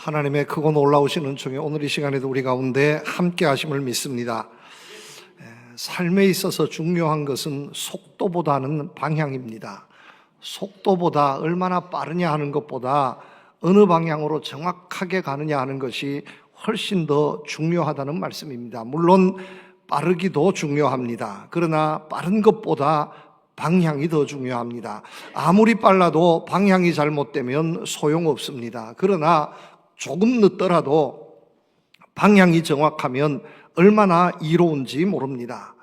하나님의 크고 놀라우신 은총이 오늘 이 시간에도 우리 가운데 함께 하심을 믿습니다. 삶에 있어서 중요한 것은 속도보다는 방향입니다. 속도보다 얼마나 빠르냐 하는 것보다 어느 방향으로 정확하게 가느냐 하는 것이 훨씬 더 중요하다는 말씀입니다. 물론 빠르기도 중요합니다. 그러나 빠른 것보다 방향이 더 중요합니다. 아무리 빨라도 방향이 잘못되면 소용없습니다. 그러나 조금 늦더라도 방향이 정확하면 얼마나 이로운지 모릅니다.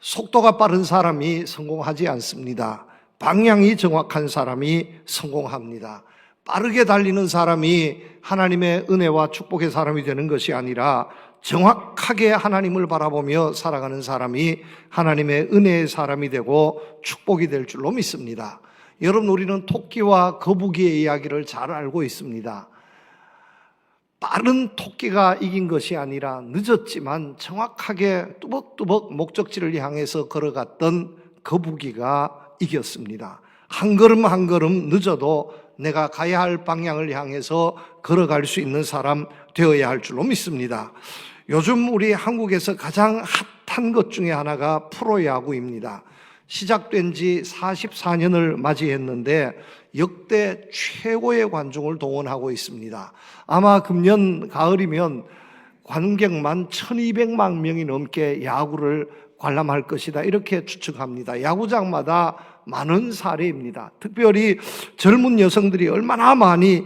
속도가 빠른 사람이 성공하지 않습니다. 방향이 정확한 사람이 성공합니다. 빠르게 달리는 사람이 하나님의 은혜와 축복의 사람이 되는 것이 아니라 정확하게 하나님을 바라보며 살아가는 사람이 하나님의 은혜의 사람이 되고 축복이 될 줄로 믿습니다. 여러분, 우리는 토끼와 거북이의 이야기를 잘 알고 있습니다. 빠른 토끼가 이긴 것이 아니라 늦었지만 정확하게 뚜벅뚜벅 목적지를 향해서 걸어갔던 거북이가 이겼습니다. 한 걸음 한 걸음 늦어도 내가 가야 할 방향을 향해서 걸어갈 수 있는 사람 되어야 할 줄로 믿습니다. 요즘 우리 한국에서 가장 핫한 것 중에 하나가 프로야구입니다. 시작된 지 44년을 맞이했는데 역대 최고의 관중을 동원하고 있습니다. 아마 금년 가을이면 관객만 1200만 명이 넘게 야구를 관람할 것이다, 이렇게 추측합니다. 야구장마다 많은 사례입니다. 특별히 젊은 여성들이 얼마나 많이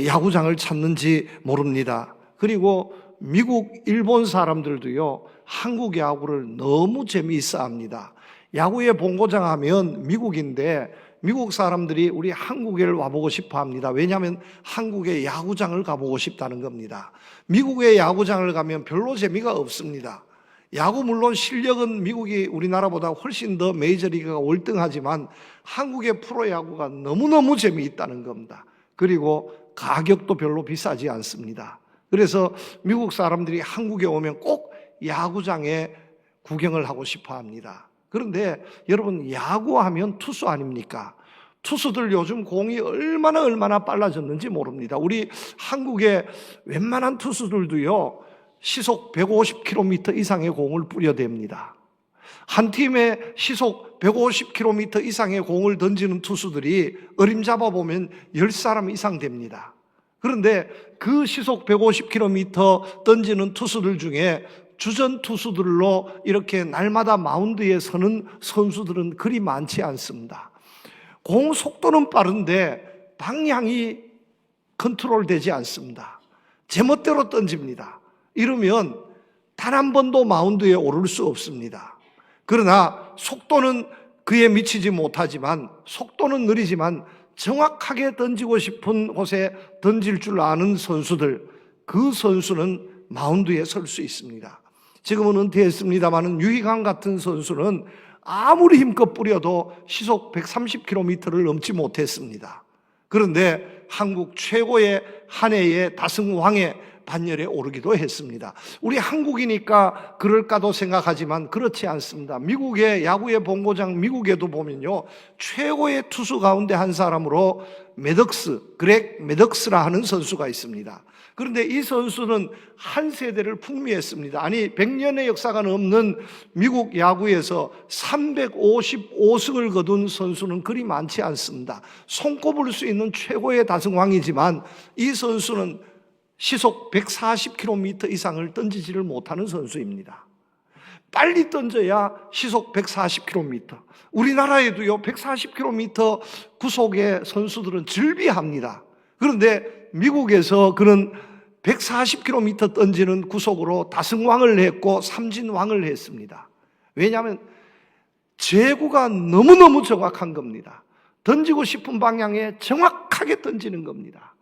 야구장을 찾는지 모릅니다. 그리고 미국, 일본 사람들도요, 한국 야구를 너무 재미있어 합니다. 야구의 본고장 하면 미국인데 미국 사람들이 우리 한국에 와보고 싶어 합니다. 왜냐하면 한국의 야구장을 가보고 싶다는 겁니다. 미국의 야구장을 가면 별로 재미가 없습니다. 야구 물론 실력은 미국이 우리나라보다 훨씬 더 메이저리그가 월등하지만 한국의 프로야구가 너무너무 재미있다는 겁니다. 그리고 가격도 별로 비싸지 않습니다. 그래서 미국 사람들이 한국에 오면 꼭 야구장에 구경을 하고 싶어 합니다. 그런데 여러분, 야구하면 투수 아닙니까? 투수들 요즘 공이 얼마나 빨라졌는지 모릅니다. 우리 한국의 웬만한 투수들도요, 시속 150km 이상의 공을 뿌려댑니다. 한 팀에 시속 150km 이상의 공을 던지는 투수들이 어림잡아 보면 10사람 이상 됩니다. 그런데 그 시속 150km 던지는 투수들 중에 주전 투수들로 이렇게 날마다 마운드에 서는 선수들은 그리 많지 않습니다. 공 속도는 빠른데 방향이 컨트롤되지 않습니다. 제멋대로 던집니다. 이러면 단 한 번도 마운드에 오를 수 없습니다. 그러나 속도는 그에 미치지 못하지만, 속도는 느리지만 정확하게 던지고 싶은 곳에 던질 줄 아는 선수들, 그 선수는 마운드에 설 수 있습니다. 지금은 은퇴했습니다만 유희관 같은 선수는 아무리 힘껏 뿌려도 시속 130km를 넘지 못했습니다. 그런데 한국 최고의 한 해의 다승왕의 반열에 오르기도 했습니다. 우리 한국이니까 그럴까도 생각하지만 그렇지 않습니다. 미국의 야구의 본고장 미국에도 보면요, 최고의 투수 가운데 한 사람으로 그렉 매덕스라 하는 선수가 있습니다. 그런데 이 선수는 한 세대를 풍미했습니다. 아니, 100년의 역사가 넘는 미국 야구에서 355승을 거둔 선수는 그리 많지 않습니다. 손꼽을 수 있는 최고의 다승왕이지만 이 선수는 시속 140km 이상을 던지지를 못하는 선수입니다. 빨리 던져야 시속 140km. 우리나라에도요, 140km 구속의 선수들은 즐비합니다. 그런데 미국에서 그는 140km 던지는 구속으로 다승왕을 했고 삼진왕을 했습니다. 왜냐하면 제구가 너무너무 정확한 겁니다. 던지고 싶은 방향에 정확하게 던지는 겁니다.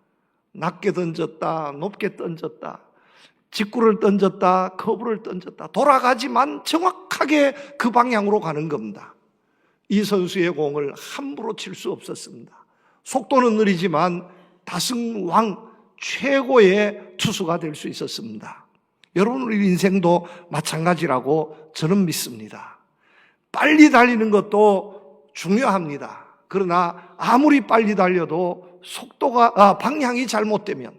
낮게 던졌다, 높게 던졌다, 직구를 던졌다, 커브를 던졌다, 돌아가지만 정확하게 그 방향으로 가는 겁니다. 이 선수의 공을 함부로 칠 수 없었습니다. 속도는 느리지만 다승왕, 최고의 투수가 될 수 있었습니다. 여러분, 우리 인생도 마찬가지라고 저는 믿습니다. 빨리 달리는 것도 중요합니다. 그러나 아무리 빨리 달려도 방향이 잘못되면,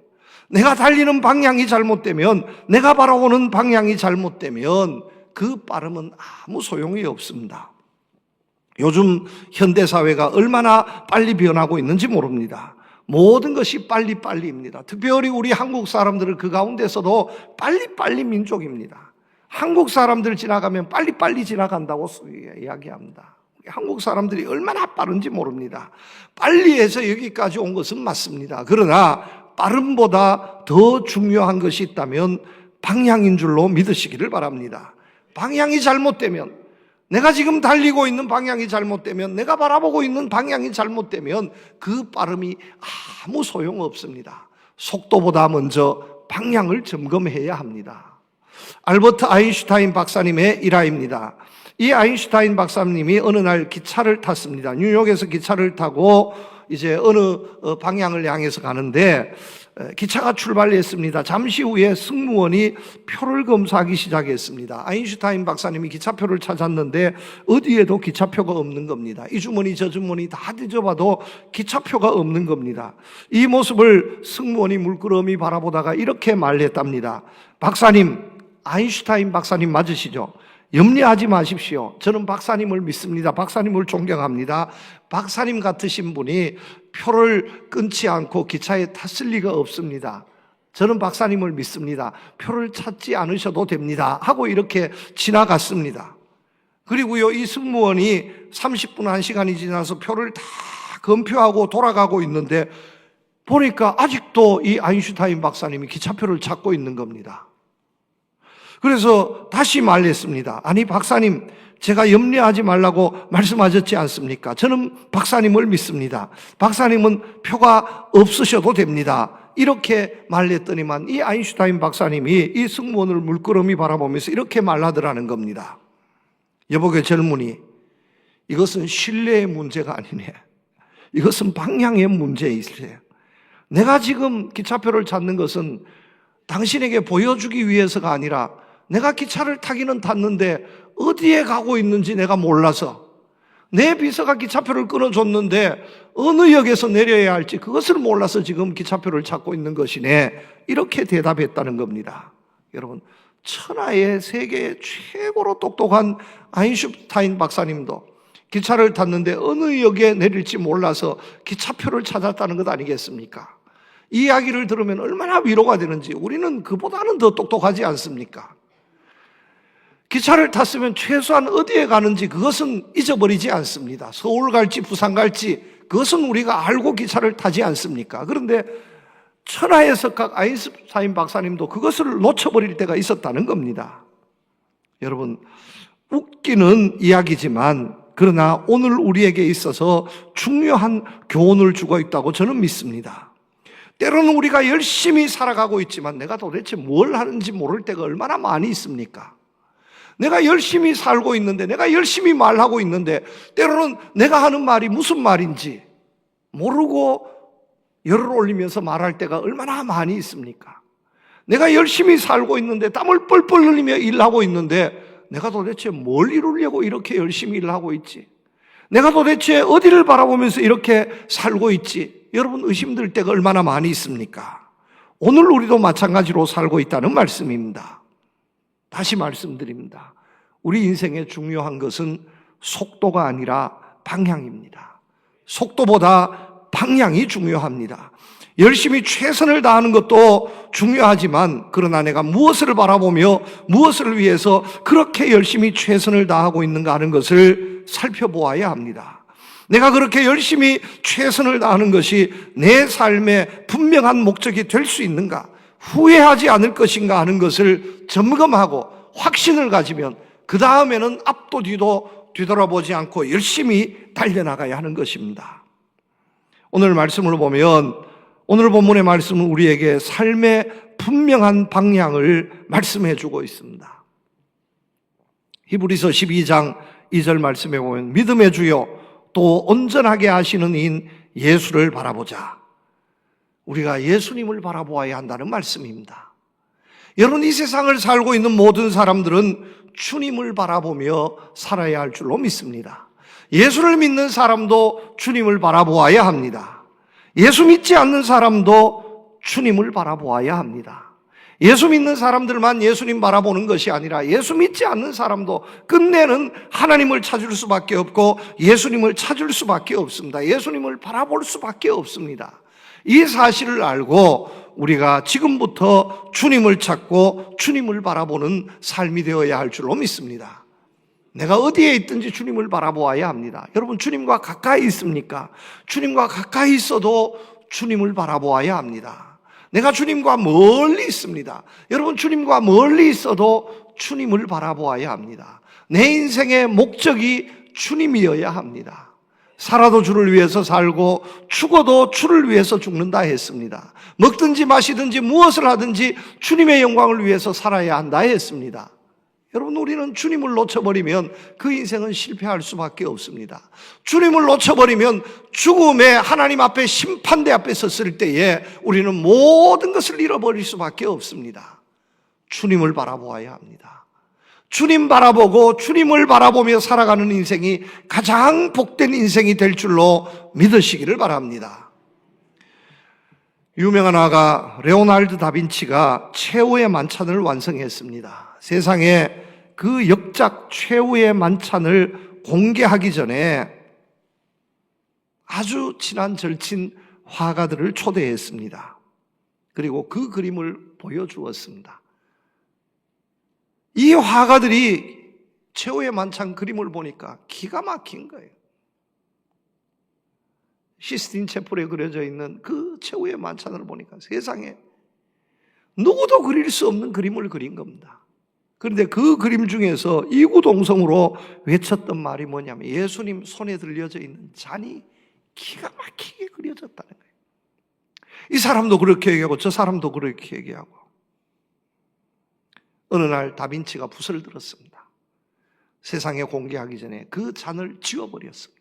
내가 달리는 방향이 잘못되면, 내가 바라보는 방향이 잘못되면 그 빠름은 아무 소용이 없습니다. 요즘 현대사회가 얼마나 빨리 변하고 있는지 모릅니다. 모든 것이 빨리빨리입니다. 특별히 우리 한국 사람들은 그 가운데서도 빨리빨리 민족입니다. 한국 사람들 지나가면 빨리빨리 지나간다고 이야기합니다. 한국 사람들이 얼마나 빠른지 모릅니다. 빨리 해서 여기까지 온 것은 맞습니다. 그러나 빠름보다 더 중요한 것이 있다면 방향인 줄로 믿으시기를 바랍니다. 방향이 잘못되면, 내가 지금 달리고 있는 방향이 잘못되면, 내가 바라보고 있는 방향이 잘못되면 그 빠름이 아무 소용없습니다. 속도보다 먼저 방향을 점검해야 합니다. 알버트 아인슈타인 박사님의 일화입니다. 이 아인슈타인 박사님이 어느 날 기차를 탔습니다. 뉴욕에서 기차를 타고 이제 어느 방향을 향해서 가는데 기차가 출발했습니다. 잠시 후에 승무원이 표를 검사하기 시작했습니다. 아인슈타인 박사님이 기차표를 찾았는데 어디에도 기차표가 없는 겁니다. 이 주머니 저 주머니 다 뒤져봐도 기차표가 없는 겁니다. 이 모습을 승무원이 물끄러미 바라보다가 이렇게 말했답니다. 박사님, 아인슈타인 박사님 맞으시죠? 염려하지 마십시오. 저는 박사님을 믿습니다. 박사님을 존경합니다. 박사님 같으신 분이 표를 끊지 않고 기차에 탔을 리가 없습니다. 저는 박사님을 믿습니다. 표를 찾지 않으셔도 됩니다. 하고 이렇게 지나갔습니다. 그리고요, 이 승무원이 30분, 1시간이 지나서 표를 다 검표하고 돌아가고 있는데 보니까 아직도 이 아인슈타인 박사님이 기차표를 찾고 있는 겁니다. 그래서 다시 말했습니다. 아니 박사님, 제가 염려하지 말라고 말씀하셨지 않습니까? 저는 박사님을 믿습니다. 박사님은 표가 없으셔도 됩니다. 이렇게 말했더니만 이 아인슈타인 박사님이 이 승무원을 물끄러미 바라보면서 이렇게 말하더라는 겁니다. 여보게 젊은이, 이것은 신뢰의 문제가 아니네. 이것은 방향의 문제이세. 내가 지금 기차표를 찾는 것은 당신에게 보여주기 위해서가 아니라 내가 기차를 타기는 탔는데 어디에 가고 있는지 내가 몰라서, 내 비서가 기차표를 끊어줬는데 어느 역에서 내려야 할지 그것을 몰라서 지금 기차표를 찾고 있는 것이네. 이렇게 대답했다는 겁니다. 여러분, 천하의 세계 최고로 똑똑한 아인슈타인 박사님도 기차를 탔는데 어느 역에 내릴지 몰라서 기차표를 찾았다는 것 아니겠습니까? 이 이야기를 들으면 얼마나 위로가 되는지. 우리는 그보다는 더 똑똑하지 않습니까? 기차를 탔으면 최소한 어디에 가는지 그것은 잊어버리지 않습니다. 서울 갈지 부산 갈지 그것은 우리가 알고 기차를 타지 않습니까? 그런데 천하의 석학 아인슈타인 박사님도 그것을 놓쳐버릴 때가 있었다는 겁니다. 여러분, 웃기는 이야기지만 그러나 오늘 우리에게 있어서 중요한 교훈을 주고 있다고 저는 믿습니다. 때로는 우리가 열심히 살아가고 있지만 내가 도대체 뭘 하는지 모를 때가 얼마나 많이 있습니까? 내가 열심히 살고 있는데, 내가 열심히 말하고 있는데 때로는 내가 하는 말이 무슨 말인지 모르고 열을 올리면서 말할 때가 얼마나 많이 있습니까? 내가 열심히 살고 있는데 땀을 뻘뻘 흘리며 일하고 있는데 내가 도대체 뭘 이루려고 이렇게 열심히 일하고 있지? 내가 도대체 어디를 바라보면서 이렇게 살고 있지? 여러분, 의심될 때가 얼마나 많이 있습니까? 오늘 우리도 마찬가지로 살고 있다는 말씀입니다. 다시 말씀드립니다. 우리 인생에 중요한 것은 속도가 아니라 방향입니다. 속도보다 방향이 중요합니다. 열심히 최선을 다하는 것도 중요하지만 그러나 내가 무엇을 바라보며 무엇을 위해서 그렇게 열심히 최선을 다하고 있는가 하는 것을 살펴보아야 합니다. 내가 그렇게 열심히 최선을 다하는 것이 내 삶의 분명한 목적이 될 수 있는가, 후회하지 않을 것인가 하는 것을 점검하고 확신을 가지면 그 다음에는 앞도 뒤도 뒤돌아보지 않고 열심히 달려나가야 하는 것입니다. 오늘 말씀을 보면 오늘 본문의 말씀은 우리에게 삶의 분명한 방향을 말씀해 주고 있습니다. 히브리서 12장 2절 말씀에 보면 믿음의 주요 또 온전하게 하시는 이인 예수를 바라보자. 우리가 예수님을 바라보아야 한다는 말씀입니다. 여러분, 이 세상을 살고 있는 모든 사람들은 주님을 바라보며 살아야 할 줄로 믿습니다. 예수를 믿는 사람도 주님을 바라보아야 합니다. 예수 믿지 않는 사람도 주님을 바라보아야 합니다. 예수 믿는 사람들만 예수님 바라보는 것이 아니라 예수 믿지 않는 사람도 끝내는 하나님을 찾을 수밖에 없고 예수님을 찾을 수밖에 없습니다. 예수님을 바라볼 수밖에 없습니다. 이 사실을 알고 우리가 지금부터 주님을 찾고 주님을 바라보는 삶이 되어야 할 줄로 믿습니다. 내가 어디에 있든지 주님을 바라보아야 합니다. 여러분, 주님과 가까이 있습니까? 주님과 가까이 있어도 주님을 바라보아야 합니다. 내가 주님과 멀리 있습니다. 여러분, 주님과 멀리 있어도 주님을 바라보아야 합니다. 내 인생의 목적이 주님이어야 합니다. 살아도 주를 위해서 살고 죽어도 주를 위해서 죽는다 했습니다. 먹든지 마시든지 무엇을 하든지 주님의 영광을 위해서 살아야 한다 했습니다. 여러분, 우리는 주님을 놓쳐버리면 그 인생은 실패할 수밖에 없습니다. 주님을 놓쳐버리면 죽음의 하나님 앞에 심판대 앞에 섰을 때에 우리는 모든 것을 잃어버릴 수밖에 없습니다. 주님을 바라보아야 합니다. 주님 바라보고 주님을 바라보며 살아가는 인생이 가장 복된 인생이 될 줄로 믿으시기를 바랍니다. 유명한 화가 레오나르도 다빈치가 최후의 만찬을 완성했습니다. 세상에 그 역작 최후의 만찬을 공개하기 전에 아주 친한 절친 화가들을 초대했습니다. 그리고 그 그림을 보여주었습니다. 이 화가들이 최후의 만찬 그림을 보니까 기가 막힌 거예요. 시스틴 채플에 그려져 있는 그 최후의 만찬을 보니까 세상에 누구도 그릴 수 없는 그림을 그린 겁니다. 그런데 그 그림 중에서 이구동성으로 외쳤던 말이 뭐냐면 예수님 손에 들려져 있는 잔이 기가 막히게 그려졌다는 거예요. 이 사람도 그렇게 얘기하고 저 사람도 그렇게 얘기하고 어느 날 다빈치가 붓을 들었습니다. 세상에 공개하기 전에 그 잔을 지워버렸습니다.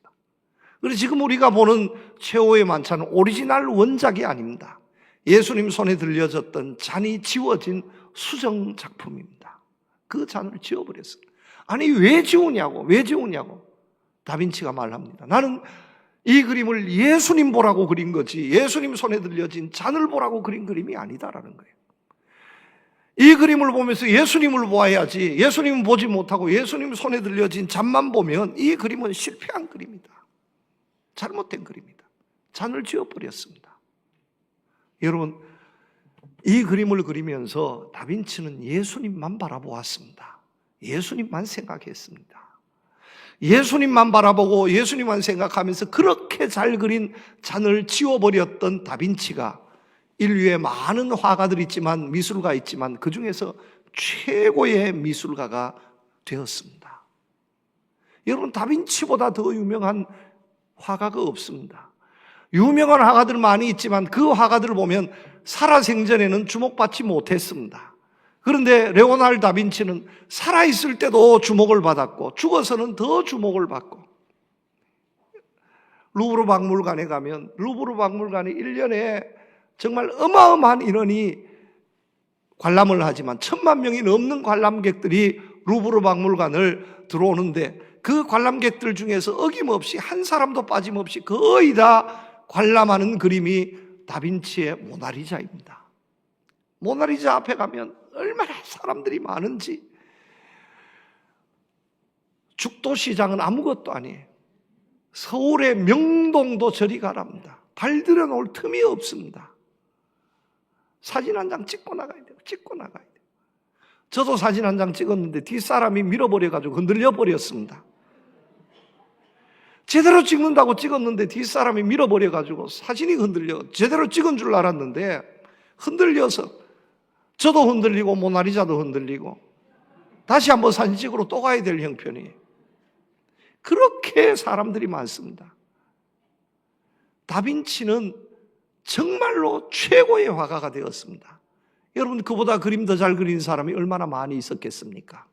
그래서 지금 우리가 보는 최후의 만찬은 오리지널 원작이 아닙니다. 예수님 손에 들려졌던 잔이 지워진 수정 작품입니다. 그 잔을 지워버렸습니다. 아니 왜 지우냐고 다빈치가 말합니다. 나는 이 그림을 예수님 보라고 그린 거지 예수님 손에 들려진 잔을 보라고 그린 그림이 아니다라는 거예요. 이 그림을 보면서 예수님을 보아야지 예수님은 보지 못하고 예수님 손에 들려진 잔만 보면 이 그림은 실패한 그림이다. 잘못된 그림이다. 잔을 지워버렸습니다. 여러분, 이 그림을 그리면서 다빈치는 예수님만 바라보았습니다. 예수님만 생각했습니다. 예수님만 바라보고 예수님만 생각하면서 그렇게 잘 그린 잔을 지워버렸던 다빈치가 인류에 많은 화가들이 있지만 미술가 있지만 그 중에서 최고의 미술가가 되었습니다. 여러분, 다빈치보다 더 유명한 화가가 없습니다. 유명한 화가들 많이 있지만 그 화가들을 보면 살아생전에는 주목받지 못했습니다. 그런데 레오나르도 다빈치는 살아있을 때도 주목을 받았고 죽어서는 더 주목을 받고 루브르 박물관에 가면 루브르 박물관에 1년에 정말 어마어마한 인원이 관람을 하지만 1000만 명이 넘는 관람객들이 루브르 박물관을 들어오는데 그 관람객들 중에서 어김없이 한 사람도 빠짐없이 거의 다 관람하는 그림이 다빈치의 모나리자입니다. 모나리자 앞에 가면 얼마나 사람들이 많은지 죽도시장은 아무것도 아니에요. 서울의 명동도 저리 가랍니다. 발들여 놓을 틈이 없습니다. 사진 한 장 찍고 나가야 돼요. 저도 사진 한 장 찍었는데 뒷사람이 밀어버려가지고 흔들려 버렸습니다. 제대로 찍는다고 찍었는데 뒷사람이 밀어버려가지고 사진이 흔들려 제대로 찍은 줄 알았는데 흔들려서 저도 흔들리고 모나리자도 흔들리고 다시 한번 사진 찍으러 또 가야 될 형편이에요. 그렇게 사람들이 많습니다. 다빈치는 정말로 최고의 화가가 되었습니다. 여러분, 그보다 그림 더 잘 그린 사람이 얼마나 많이 있었겠습니까?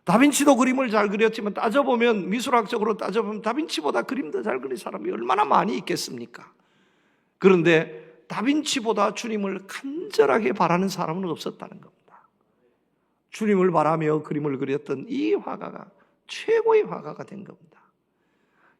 다빈치도 그림을 잘 그렸지만 따져보면 미술학적으로 따져보면 다빈치보다 그림 더 잘 그린 사람이 얼마나 많이 있겠습니까? 그런데 다빈치보다 주님을 간절하게 바라는 사람은 없었다는 겁니다. 주님을 바라며 그림을 그렸던 이 화가가 최고의 화가가 된 겁니다.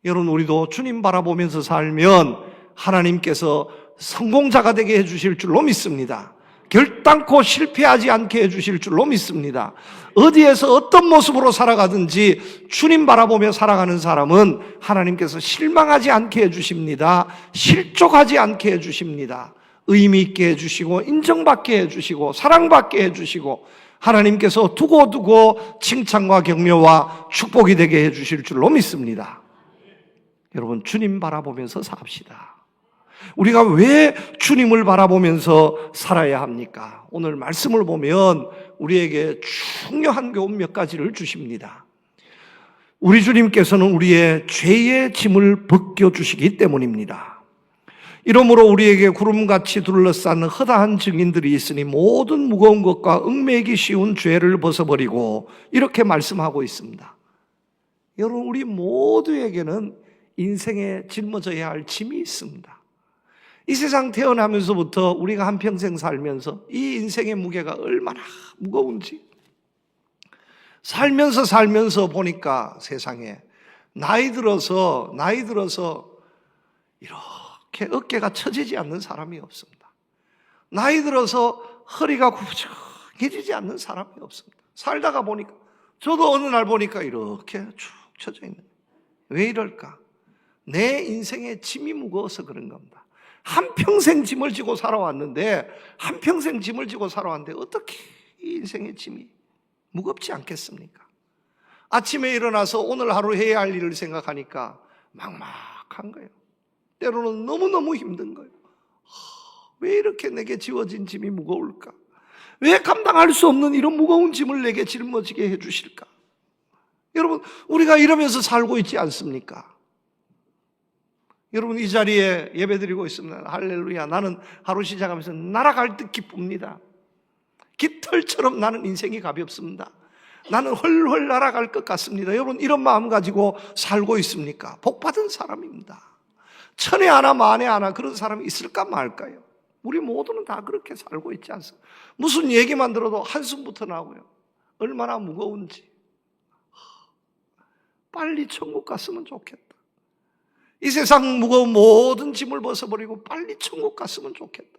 여러분, 우리도 주님 바라보면서 살면 하나님께서 성공자가 되게 해주실 줄로 믿습니다. 결단코 실패하지 않게 해주실 줄로 믿습니다. 어디에서 어떤 모습으로 살아가든지 주님 바라보며 살아가는 사람은 하나님께서 실망하지 않게 해주십니다. 실족하지 않게 해주십니다. 의미 있게 해주시고 인정받게 해주시고 사랑받게 해주시고 하나님께서 두고두고 칭찬과 격려와 축복이 되게 해주실 줄로 믿습니다. 여러분, 주님 바라보면서 삽시다. 우리가 왜 주님을 바라보면서 살아야 합니까? 오늘 말씀을 보면 우리에게 중요한 교훈 몇 가지를 주십니다. 우리 주님께서는 우리의 죄의 짐을 벗겨주시기 때문입니다. 이러므로 우리에게 구름같이 둘러싼 허다한 증인들이 있으니 모든 무거운 것과 얽매이기 쉬운 죄를 벗어버리고, 이렇게 말씀하고 있습니다. 여러분, 우리 모두에게는 인생에 짊어져야 할 짐이 있습니다. 이 세상 태어나면서부터 우리가 한평생 살면서 이 인생의 무게가 얼마나 무거운지 살면서 보니까 세상에 나이 들어서 이렇게 어깨가 처지지 않는 사람이 없습니다. 나이 들어서 허리가 굽적해지지 않는 사람이 없습니다. 살다가 보니까, 저도 어느 날 보니까 이렇게 축 처져 있는 거예요. 왜 이럴까? 내 인생의 짐이 무거워서 그런 겁니다. 한평생 짐을 지고 살아왔는데 어떻게 이 인생의 짐이 무겁지 않겠습니까? 아침에 일어나서 오늘 하루 해야 할 일을 생각하니까 막막한 거예요. 때로는 너무너무 힘든 거예요. 왜 이렇게 내게 지워진 짐이 무거울까? 왜 감당할 수 없는 이런 무거운 짐을 내게 짊어지게 해주실까? 여러분, 우리가 이러면서 살고 있지 않습니까? 여러분, 이 자리에 예배드리고 있습니다. 할렐루야. 나는 하루 시작하면서 날아갈 듯 기쁩니다. 깃털처럼 나는 인생이 가볍습니다. 나는 헐헐 날아갈 것 같습니다. 여러분, 이런 마음 가지고 살고 있습니까? 복받은 사람입니다. 천에 하나 만에 하나 그런 사람이 있을까 말까요? 우리 모두는 다 그렇게 살고 있지 않습니까? 무슨 얘기만 들어도 한숨부터 나고요. 얼마나 무거운지. 빨리 천국 갔으면 좋겠다. 이 세상 무거운 모든 짐을 벗어버리고 빨리 천국 갔으면 좋겠다.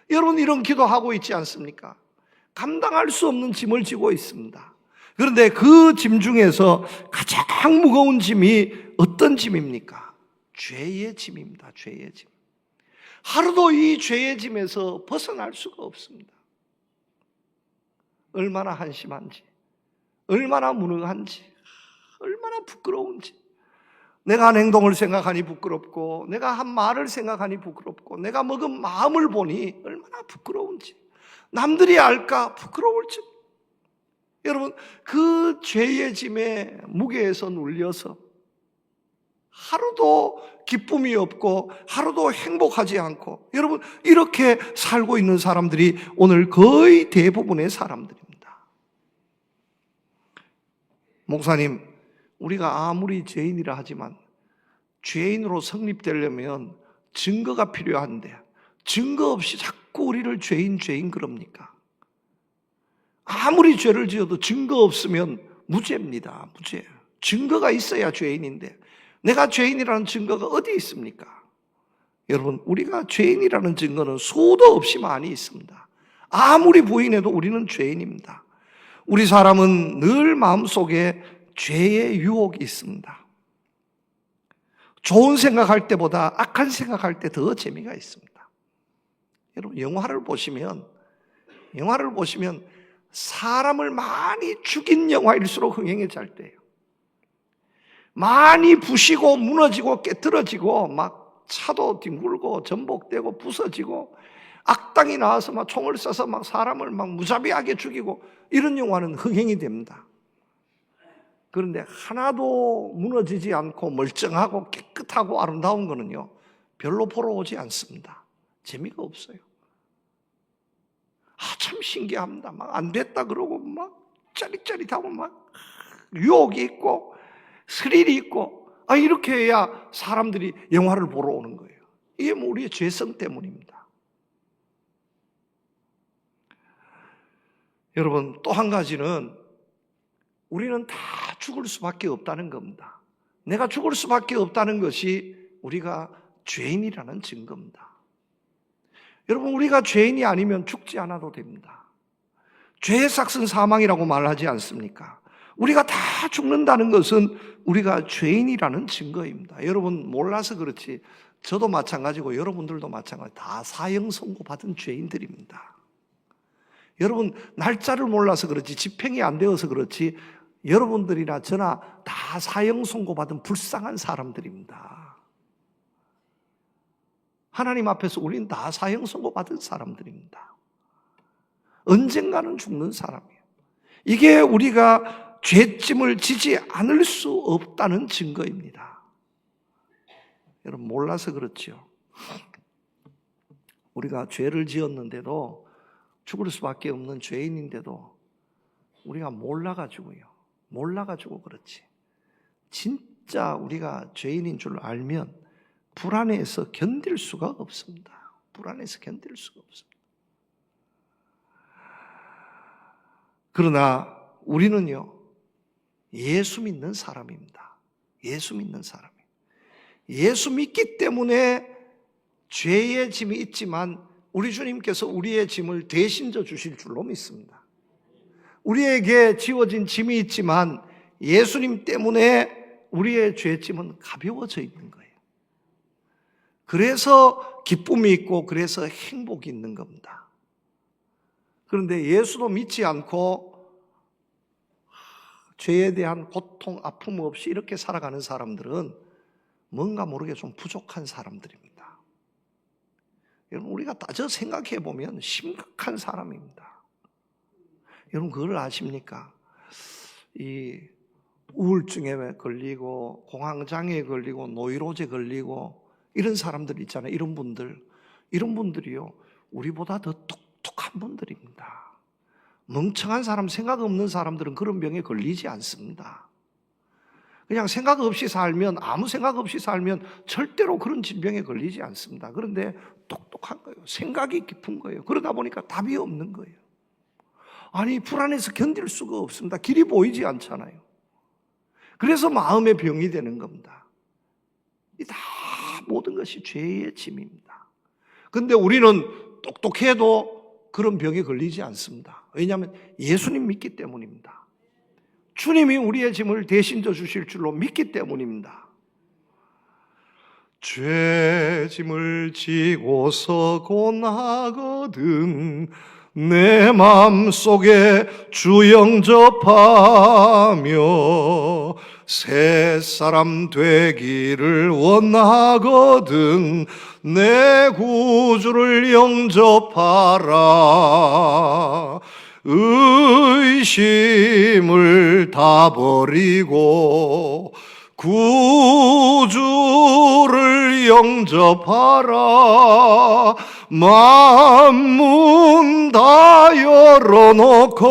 여러분, 이런 기도하고 있지 않습니까? 감당할 수 없는 짐을 지고 있습니다. 그런데 그 짐 중에서 가장 무거운 짐이 어떤 짐입니까? 죄의 짐입니다. 죄의 짐. 하루도 이 죄의 짐에서 벗어날 수가 없습니다. 얼마나 한심한지, 얼마나 무능한지, 얼마나 부끄러운지. 내가 한 행동을 생각하니 부끄럽고, 내가 한 말을 생각하니 부끄럽고, 내가 먹은 마음을 보니 얼마나 부끄러운지, 남들이 알까 부끄러울 줄. 여러분, 그 죄의 짐의 무게에서 눌려서 하루도 기쁨이 없고 하루도 행복하지 않고, 여러분, 이렇게 살고 있는 사람들이 오늘 거의 대부분의 사람들입니다. 목사님, 우리가 아무리 죄인이라 하지만 죄인으로 성립되려면 증거가 필요한데 증거 없이 자꾸 우리를 죄인 그럽니까? 아무리 죄를 지어도 증거 없으면 무죄입니다. 무죄. 증거가 있어야 죄인인데 내가 죄인이라는 증거가 어디 있습니까? 여러분, 우리가 죄인이라는 증거는 수도 없이 많이 있습니다. 아무리 부인해도 우리는 죄인입니다. 우리 사람은 늘 마음속에 죄의 유혹이 있습니다. 좋은 생각할 때보다 악한 생각할 때 더 재미가 있습니다. 여러분, 영화를 보시면 사람을 많이 죽인 영화일수록 흥행이 잘 돼요. 많이 부시고 무너지고 깨트려지고 막 차도 뒹굴고 전복되고 부서지고 악당이 나와서 막 총을 쏴서 막 사람을 막 무자비하게 죽이고, 이런 영화는 흥행이 됩니다. 그런데 하나도 무너지지 않고 멀쩡하고 깨끗하고 아름다운 거는요, 별로 보러 오지 않습니다. 재미가 없어요. 참 신기합니다. 막 안 됐다 그러고 막 짜릿짜릿하고 막 유혹이 있고 스릴이 있고, 이렇게 해야 사람들이 영화를 보러 오는 거예요. 이게 뭐 우리의 죄성 때문입니다. 여러분, 또 한 가지는 우리는 다 죽을 수밖에 없다는 겁니다. 내가 죽을 수밖에 없다는 것이 우리가 죄인이라는 증거입니다. 여러분, 우리가 죄인이 아니면 죽지 않아도 됩니다. 죄의 삭은 사망이라고 말하지 않습니까? 우리가 다 죽는다는 것은 우리가 죄인이라는 증거입니다. 여러분, 몰라서 그렇지 저도 마찬가지고 여러분들도 마찬가지, 다 사형 선고받은 죄인들입니다. 여러분, 날짜를 몰라서 그렇지 집행이 안 되어서 그렇지 여러분들이나 저나 다 사형 선고받은 불쌍한 사람들입니다. 하나님 앞에서 우리는 다 사형 선고받은 사람들입니다. 언젠가는 죽는 사람이에요. 이게 우리가 죄짐을 지지 않을 수 없다는 증거입니다. 여러분, 몰라서 그렇죠. 우리가 죄를 지었는데도, 죽을 수밖에 없는 죄인인데도 우리가 몰라가지고 그렇지. 진짜 우리가 죄인인 줄 알면 불안해서 견딜 수가 없습니다. 불안해서 견딜 수가 없습니다. 그러나 우리는요, 예수 믿는 사람입니다. 예수 믿는 사람이에요. 예수 믿기 때문에 죄의 짐이 있지만 우리 주님께서 우리의 짐을 대신 져 주실 줄로 믿습니다. 우리에게 지워진 짐이 있지만 예수님 때문에 우리의 죄짐은 가벼워져 있는 거예요. 그래서 기쁨이 있고 그래서 행복이 있는 겁니다. 그런데 예수도 믿지 않고 죄에 대한 고통, 아픔 없이 이렇게 살아가는 사람들은 뭔가 모르게 좀 부족한 사람들입니다. 여러분, 우리가 따져 생각해 보면 심각한 사람입니다. 여러분, 그걸 아십니까? 이 우울증에 걸리고 공황장애에 걸리고 노이로제 걸리고 이런 사람들 있잖아요. 이런 분들이요, 우리보다 더 똑똑한 분들입니다. 멍청한 사람, 생각 없는 사람들은 그런 병에 걸리지 않습니다. 그냥 생각 없이 살면, 아무 생각 없이 살면 절대로 그런 질병에 걸리지 않습니다. 그런데 똑똑한 거예요. 생각이 깊은 거예요. 그러다 보니까 답이 없는 거예요. 아니, 불안해서 견딜 수가 없습니다. 길이 보이지 않잖아요. 그래서 마음의 병이 되는 겁니다. 이 다 모든 것이 죄의 짐입니다. 그런데 우리는 똑똑해도 그런 병에 걸리지 않습니다. 왜냐하면 예수님 믿기 때문입니다. 주님이 우리의 짐을 대신 져 주실 줄로 믿기 때문입니다. 죄짐을 지고서 고나거든 내 맘속에 주 영접하며 새 사람 되기를 원하거든 내 구주를 영접하라. 의심을 다 버리고 구주를 영접하라. 만문 다 열어놓고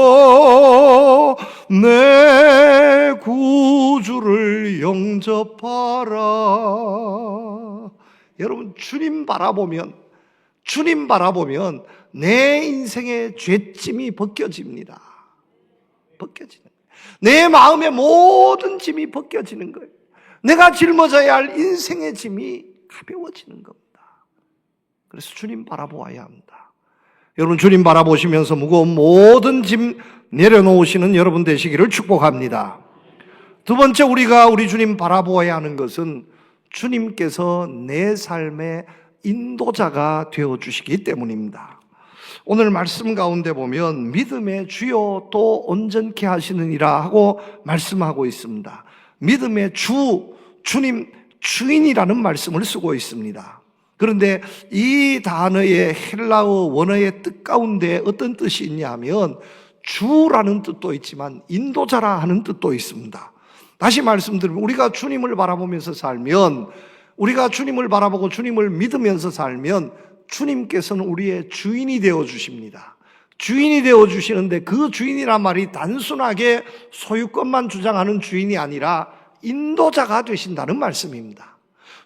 내 구주를 영접하라. 여러분, 주님 바라보면 내 인생의 죄짐이 벗겨집니다. 벗겨지는 거예요. 내 마음의 모든 짐이 벗겨지는 거예요. 내가 짊어져야 할 인생의 짐이 가벼워지는 겁니다. 그래서 주님 바라보아야 합니다. 여러분, 주님 바라보시면서 무거운 모든 짐 내려놓으시는 여러분 되시기를 축복합니다. 두 번째, 우리가 우리 주님 바라보아야 하는 것은 주님께서 내 삶의 인도자가 되어주시기 때문입니다. 오늘 말씀 가운데 보면 믿음의 주요 또 온전케 하시느니라 하고 말씀하고 있습니다. 믿음의 주님, 주인이라는 말씀을 쓰고 있습니다. 그런데 이 단어의 헬라어 원어의 뜻 가운데 어떤 뜻이 있냐면 주라는 뜻도 있지만 인도자라 하는 뜻도 있습니다. 다시 말씀드리면 우리가 주님을 바라보면서 살면, 우리가 주님을 바라보고 주님을 믿으면서 살면 주님께서는 우리의 주인이 되어 주십니다. 주인이 되어 주시는데 그 주인이란 말이 단순하게 소유권만 주장하는 주인이 아니라 인도자가 되신다는 말씀입니다.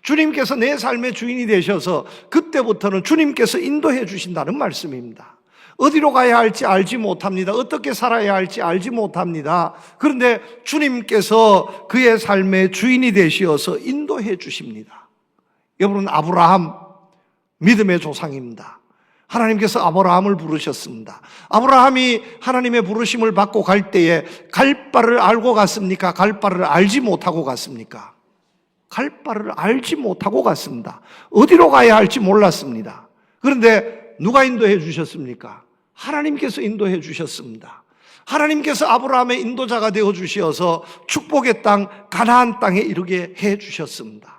주님께서 내 삶의 주인이 되셔서 그때부터는 주님께서 인도해 주신다는 말씀입니다. 어디로 가야 할지 알지 못합니다. 어떻게 살아야 할지 알지 못합니다. 그런데 주님께서 그의 삶의 주인이 되시어서 인도해 주십니다. 여러분, 아브라함 믿음의 조상입니다. 하나님께서 아브라함을 부르셨습니다. 아브라함이 하나님의 부르심을 받고 갈 때에 갈 바를 알고 갔습니까? 갈 바를 알지 못하고 갔습니까? 갈 바를 알지 못하고 갔습니다. 어디로 가야 할지 몰랐습니다. 그런데 누가 인도해 주셨습니까? 하나님께서 인도해 주셨습니다. 하나님께서 아브라함의 인도자가 되어 주셔서 축복의 땅 가나안 땅에 이르게 해 주셨습니다.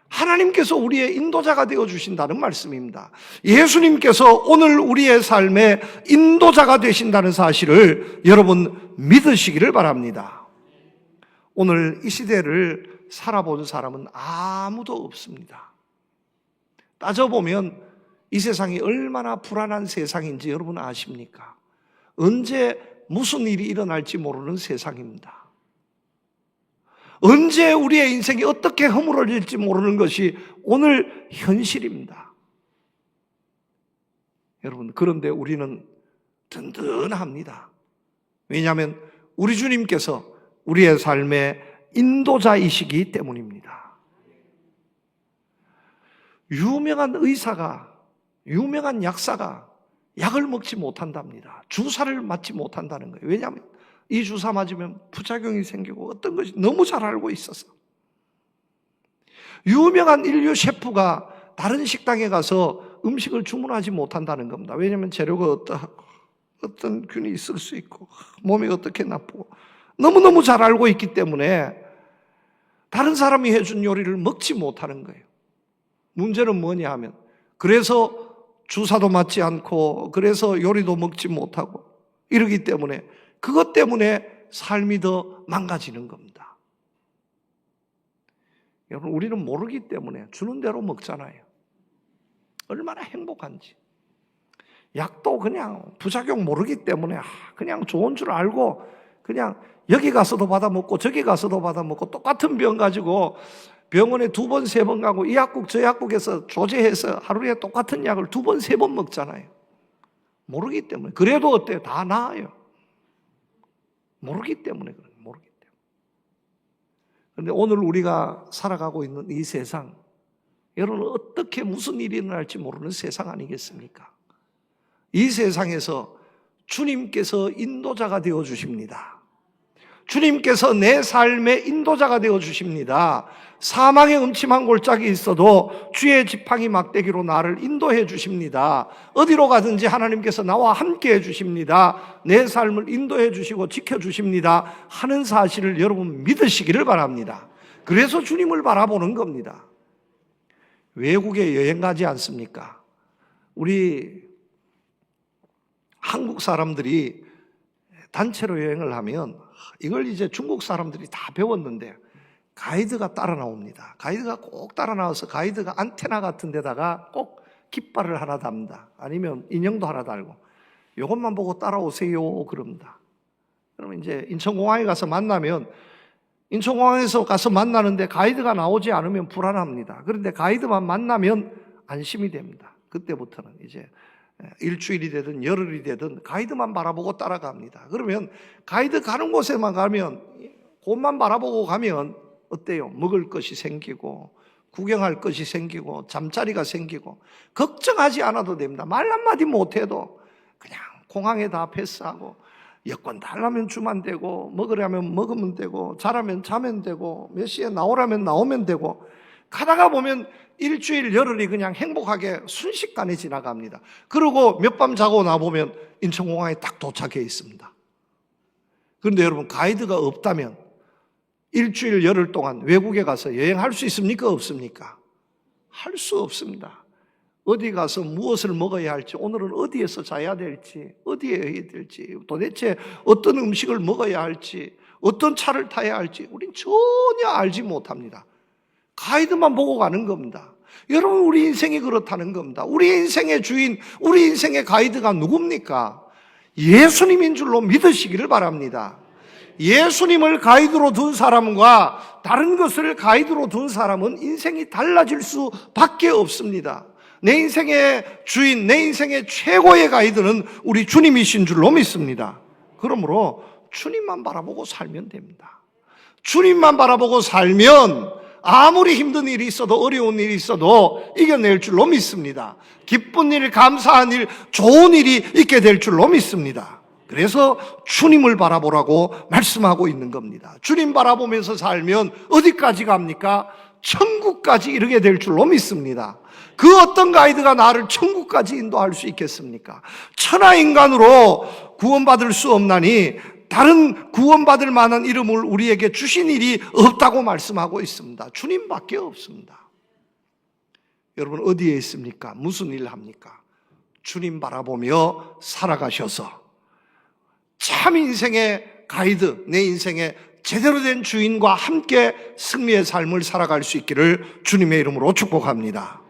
하나님께서 우리의 인도자가 되어 주신다는 말씀입니다. 예수님께서 오늘 우리의 삶의 인도자가 되신다는 사실을 여러분 믿으시기를 바랍니다. 오늘 이 시대를 살아본 사람은 아무도 없습니다. 따져보면 이 세상이 얼마나 불안한 세상인지 여러분 아십니까? 언제 무슨 일이 일어날지 모르는 세상입니다. 언제 우리의 인생이 어떻게 허물어질지 모르는 것이 오늘 현실입니다. 여러분, 그런데 우리는 든든합니다. 왜냐하면 우리 주님께서 우리의 삶의 인도자이시기 때문입니다. 유명한 의사가, 유명한 약사가 약을 먹지 못한답니다. 주사를 맞지 못한다는 거예요. 왜냐하면 이 주사 맞으면 부작용이 생기고 어떤 것이 너무 잘 알고 있어서. 유명한 인류 셰프가 다른 식당에 가서 음식을 주문하지 못한다는 겁니다. 왜냐하면 재료가 어떤 균이 있을 수 있고 몸이 어떻게 나쁘고 너무너무 잘 알고 있기 때문에 다른 사람이 해준 요리를 먹지 못하는 거예요. 문제는 뭐냐 하면 그래서 주사도 맞지 않고 그래서 요리도 먹지 못하고 이러기 때문에 그것 때문에 삶이 더 망가지는 겁니다. 여러분, 우리는 모르기 때문에 주는 대로 먹잖아요. 얼마나 행복한지. 약도 그냥 부작용 모르기 때문에 그냥 좋은 줄 알고 그냥 여기 가서도 받아 먹고 저기 가서도 받아 먹고 똑같은 병 가지고 병원에 2번, 3번 가고 이 약국 저 약국에서 조제해서 하루에 똑같은 약을 2번, 3번 먹잖아요. 모르기 때문에. 그래도 어때요? 다 나아요. 모르기 때문에 그래요. 모르기 때문에. 그런데 오늘 우리가 살아가고 있는 이 세상, 여러분 어떻게 무슨 일이 일어날지 모르는 세상 아니겠습니까? 이 세상에서 주님께서 인도자가 되어 주십니다. 주님께서 내 삶의 인도자가 되어 주십니다. 사망의 음침한 골짜기 있어도 주의 지팡이 막대기로 나를 인도해 주십니다. 어디로 가든지 하나님께서 나와 함께 해 주십니다. 내 삶을 인도해 주시고 지켜 주십니다 하는 사실을 여러분 믿으시기를 바랍니다. 그래서 주님을 바라보는 겁니다. 외국에 여행 가지 않습니까? 우리 한국 사람들이 단체로 여행을 하면 이걸 이제 중국 사람들이 다 배웠는데 가이드가 따라 나옵니다. 가이드가 꼭 따라 나와서 가이드가 안테나 같은 데다가 꼭 깃발을 하나 답니다. 아니면 인형도 하나 달고 이것만 보고 따라오세요 그럽니다. 그러면 이제 인천공항에 가서 만나면 인천공항에서 가서 만나는데 가이드가 나오지 않으면 불안합니다. 그런데 가이드만 만나면 안심이 됩니다. 그때부터는 이제 일주일이 되든 열흘이 되든 가이드만 바라보고 따라갑니다. 그러면 가이드 가는 곳에만 가면 곳만 바라보고 가면 어때요? 먹을 것이 생기고 구경할 것이 생기고 잠자리가 생기고 걱정하지 않아도 됩니다. 말 한마디 못해도 그냥 공항에 다 패스하고 여권 달라면 주면 되고 먹으려면 먹으면 되고 자라면 자면 되고 몇 시에 나오라면 나오면 되고 가다가 보면 일주일 열흘이 그냥 행복하게 순식간에 지나갑니다. 그리고 몇 밤 자고 나보면 인천공항에 딱 도착해 있습니다. 그런데 여러분 가이드가 없다면 일주일 열흘 동안 외국에 가서 여행할 수 있습니까? 없습니까? 할 수 없습니다. 어디 가서 무엇을 먹어야 할지, 오늘은 어디에서 자야 될지, 어디에 해야 될지, 도대체 어떤 음식을 먹어야 할지, 어떤 차를 타야 할지 우린 전혀 알지 못합니다. 가이드만 보고 가는 겁니다. 여러분, 우리 인생이 그렇다는 겁니다. 우리 인생의 주인, 우리 인생의 가이드가 누굽니까? 예수님인 줄로 믿으시기를 바랍니다. 예수님을 가이드로 둔 사람과 다른 것을 가이드로 둔 사람은 인생이 달라질 수밖에 없습니다. 내 인생의 주인, 내 인생의 최고의 가이드는 우리 주님이신 줄로 믿습니다. 그러므로 주님만 바라보고 살면 됩니다. 주님만 바라보고 살면 아무리 힘든 일이 있어도 어려운 일이 있어도 이겨낼 줄로 믿습니다. 기쁜 일, 감사한 일, 좋은 일이 있게 될 줄로 믿습니다. 그래서 주님을 바라보라고 말씀하고 있는 겁니다. 주님 바라보면서 살면 어디까지 갑니까? 천국까지 이르게 될 줄로 믿습니다. 그 어떤 가이드가 나를 천국까지 인도할 수 있겠습니까? 천하인간으로 구원받을 수 없나니 다른 구원받을 만한 이름을 우리에게 주신 일이 없다고 말씀하고 있습니다. 주님밖에 없습니다. 여러분 어디에 있습니까? 무슨 일 합니까? 주님 바라보며 살아가셔서 참 인생의 가이드, 내 인생의 제대로 된 주인과 함께 승리의 삶을 살아갈 수 있기를 주님의 이름으로 축복합니다.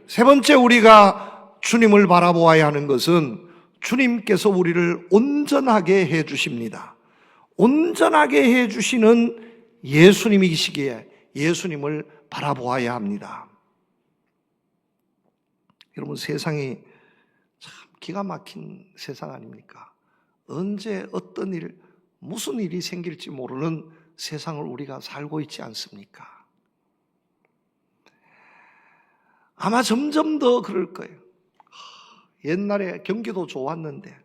세 번째, 우리가 주님을 바라보아야 하는 것은 주님께서 우리를 온전하게 해 주십니다. 온전하게 해 주시는 예수님이시기에 예수님을 바라보아야 합니다. 여러분, 세상이 참 기가 막힌 세상 아닙니까? 언제 어떤 일, 무슨 일이 생길지 모르는 세상을 우리가 살고 있지 않습니까? 아마 점점 더 그럴 거예요. 옛날에 경기도 좋았는데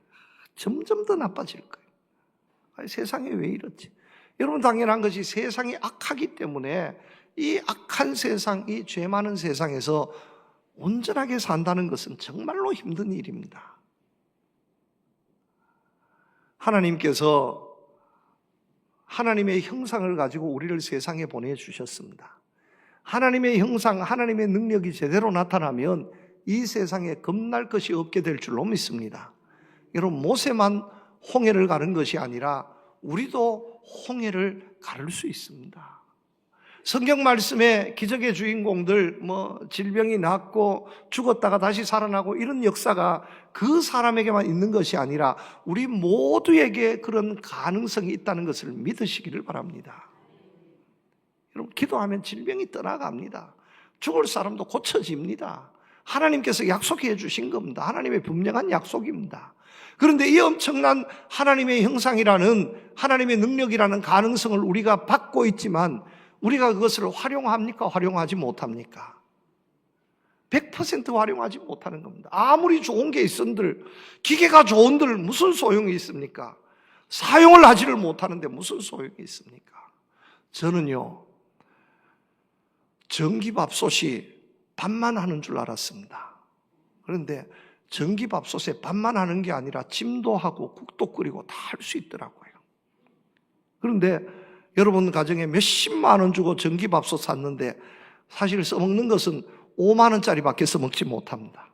점점 더 나빠질 거예요. 아니, 세상이 왜 이렇지? 여러분, 당연한 것이 세상이 악하기 때문에 이 악한 세상, 이 죄 많은 세상에서 온전하게 산다는 것은 정말로 힘든 일입니다. 하나님께서 하나님의 형상을 가지고 우리를 세상에 보내주셨습니다. 하나님의 형상, 하나님의 능력이 제대로 나타나면 이 세상에 겁날 것이 없게 될 줄로 믿습니다. 여러분, 모세만 홍해를 가른 것이 아니라 우리도 홍해를 가를 수 있습니다. 성경 말씀에 기적의 주인공들, 질병이 낫고 죽었다가 다시 살아나고 이런 역사가 그 사람에게만 있는 것이 아니라 우리 모두에게 그런 가능성이 있다는 것을 믿으시기를 바랍니다. 여러분, 기도하면 질병이 떠나갑니다. 죽을 사람도 고쳐집니다. 하나님께서 약속해 주신 겁니다. 하나님의 분명한 약속입니다. 그런데 이 엄청난 하나님의 형상이라는, 하나님의 능력이라는 가능성을 우리가 받고 있지만 우리가 그것을 활용합니까? 활용하지 못합니까? 100% 활용하지 못하는 겁니다. 아무리 좋은 게 있은들, 기계가 좋은들 무슨 소용이 있습니까? 사용을 하지를 못하는데 무슨 소용이 있습니까? 저는요, 전기밥솥이 밥만 하는 줄 알았습니다. 그런데 전기밥솥에 밥만 하는 게 아니라 찜도 하고 국도 끓이고 다 할 수 있더라고요. 그런데 여러분 가정에 몇십만 원 주고 전기밥솥 샀는데 사실 써먹는 것은 5만 원짜리밖에 써먹지 못합니다.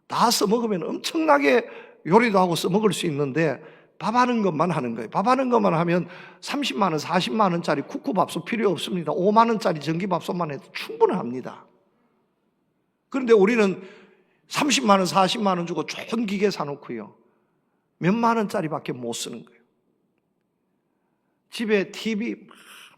다 써먹으면 엄청나게 요리도 하고 써먹을 수 있는데 밥 하는 것만 하는 거예요. 밥 하는 것만 하면 30만 원, 40만 원짜리 쿠쿠밥솥 필요 없습니다. 5만 원짜리 전기밥솥만 해도 충분합니다. 그런데 우리는 30만 원, 40만 원 주고 좋은 기계 사놓고요, 몇만 원짜리밖에 못 쓰는 거예요. 집에 TV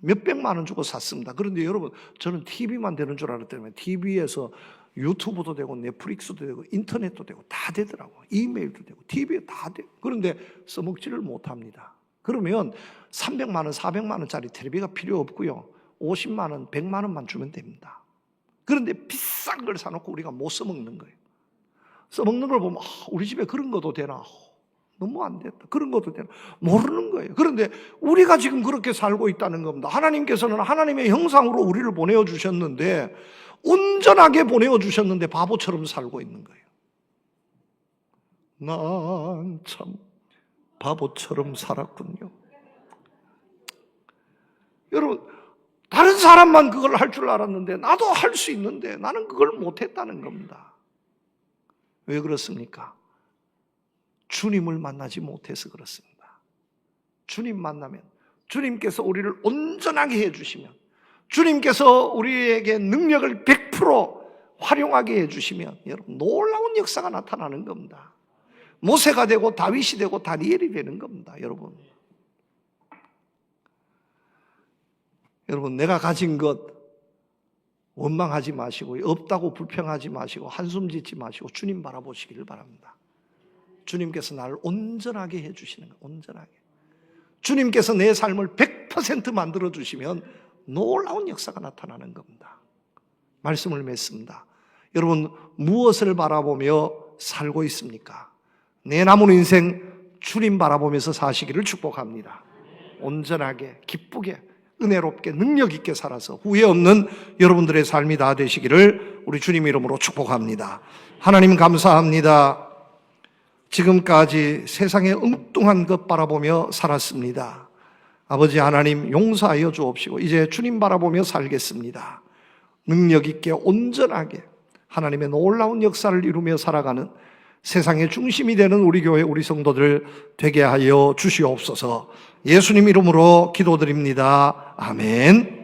몇백만 원 주고 샀습니다. 그런데 여러분, 저는 TV만 되는 줄 알았더니 TV에서 유튜브도 되고 넷플릭스도 되고 인터넷도 되고 다 되더라고요. 이메일도 되고 TV에 다 돼요. 그런데 써먹지를 못합니다. 그러면 300만 원, 400만 원짜리 텔레비가 필요 없고요, 50만 원, 100만 원만 주면 됩니다. 그런데 비싼 걸 사놓고 우리가 못 써먹는 거예요. 써먹는 걸 보면 우리 집에 그런 것도 되나? 너무 안 됐다. 그런 것도 되나? 모르는 거예요. 그런데 우리가 지금 그렇게 살고 있다는 겁니다. 하나님께서는 하나님의 형상으로 우리를 보내주셨는데, 온전하게 보내주셨는데 바보처럼 살고 있는 거예요. 난 참 바보처럼 살았군요. 여러분, 다른 사람만 그걸 할 줄 알았는데 나도 할 수 있는데 나는 그걸 못했다는 겁니다. 왜 그렇습니까? 주님을 만나지 못해서 그렇습니다. 주님 만나면, 주님께서 우리를 온전하게 해주시면, 주님께서 우리에게 능력을 100% 활용하게 해주시면 여러분, 놀라운 역사가 나타나는 겁니다. 모세가 되고 다윗이 되고 다니엘이 되는 겁니다. 여러분, 내가 가진 것 원망하지 마시고, 없다고 불평하지 마시고, 한숨 짓지 마시고 주님 바라보시기를 바랍니다. 주님께서 나를 온전하게 해주시는 거예요. 온전하게. 주님께서 내 삶을 100% 만들어주시면 놀라운 역사가 나타나는 겁니다. 말씀을 맺습니다. 여러분, 무엇을 바라보며 살고 있습니까? 내 남은 인생 주님 바라보면서 사시기를 축복합니다. 온전하게, 기쁘게, 은혜롭게, 능력 있게 살아서 후회 없는 여러분들의 삶이 다 되시기를 우리 주님 이름으로 축복합니다. 하나님 감사합니다. 지금까지 세상의 엉뚱한 것 바라보며 살았습니다. 아버지 하나님 용서하여 주옵시고 이제 주님 바라보며 살겠습니다. 능력 있게 온전하게 하나님의 놀라운 역사를 이루며 살아가는 세상의 중심이 되는 우리 교회 우리 성도들 되게 하여 주시옵소서. 예수님 이름으로 기도드립니다. 아멘.